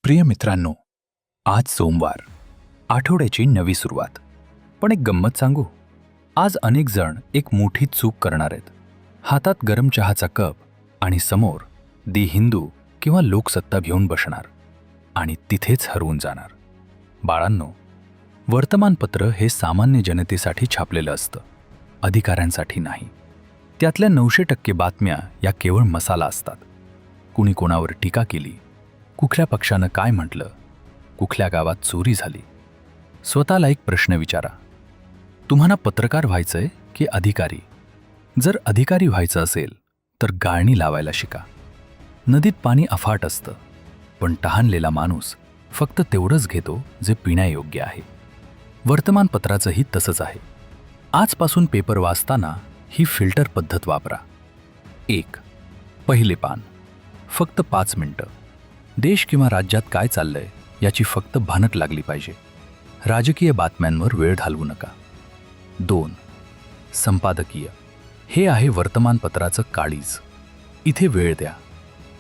प्रिय मित्रांनो, आज सोमवार, आठवड्याची नवी सुरुवात. पण एक गंमत सांगू, आज अनेक जण एक मोठी चूक करणार आहेत. हातात गरम चहाचा कप आणि समोर दी हिंदू किंवा लोकसत्ता घेऊन बसणार आणि तिथेच हरवून जाणार. बाळांनो, वर्तमानपत्र हे सामान्य जनतेसाठी छापलेलं असतं, अधिकाऱ्यांसाठी नाही. त्यातल्या 900% बातम्या या केवळ मसाला असतात. कुणी कोणावर टीका केली, कुठल्या पक्षानं काय म्हटलं, कुठल्या गावात चोरी झाली. स्वतःला एक प्रश्न विचारा, तुम्हाला पत्रकार व्हायचंय की अधिकारी? जर अधिकारी व्हायचं असेल तर गाळणी लावायला शिका. नदीत पाणी अफाट असतं, पण तहानलेला माणूस फक्त तेवढंच घेतो जे पिण्यायोग्य आहे. वर्तमानपत्राचंही तसंच आहे. आजपासून पेपर वाचताना ही फिल्टर पद्धत वापरा. 1. पहिले पान. फक्त 5 मिनिटं. देश किंवा राज्यात काय चाललंय याची फक्त भानक लागली पाहिजे. राजकीय बातम्यांवर वेळ घालवू नका. 2. संपादकीय. हे आहे वर्तमानपत्राचं काळीज. इथे वेळ द्या,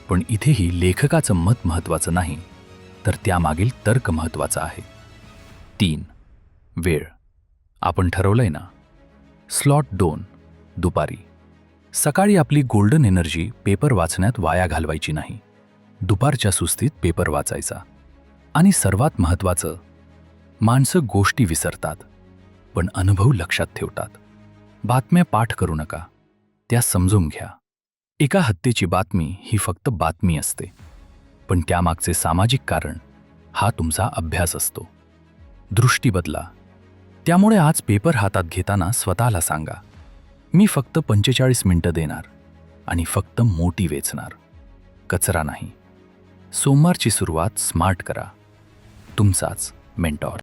पण इथेही लेखकाचं मत महत्त्वाचं नाही, तर त्यामागील तर्क महत्त्वाचा आहे. 3. वेळ. आपण ठरवलंय ना? स्लॉट 2. दुपारी. सकाळी आपली गोल्डन एनर्जी पेपर वाचण्यात वाया घालवायची नाही. दुपारच्या सुस्तीत पेपर वाचायचा. आणि सर्वात महत्त्वाचं, माणसं गोष्टी विसरतात, पण अनुभव लक्षात ठेवतात. बातम्या पाठ करू नका, त्या समजून घ्या. एका हत्येची बातमी ही फक्त बातमी असते, पण त्यामागचे सामाजिक कारण हा तुमचा अभ्यास असतो. दृष्टी बदला. त्यामुळे आज पेपर हातात घेताना स्वतःला सांगा, मी फक्त 45 मिनिटं देणार आणि फक्त मोठी वेचणार, कचरा नाही. सोमवारची सुरुवात स्मार्ट करा. तुमचाच मेंटॉर.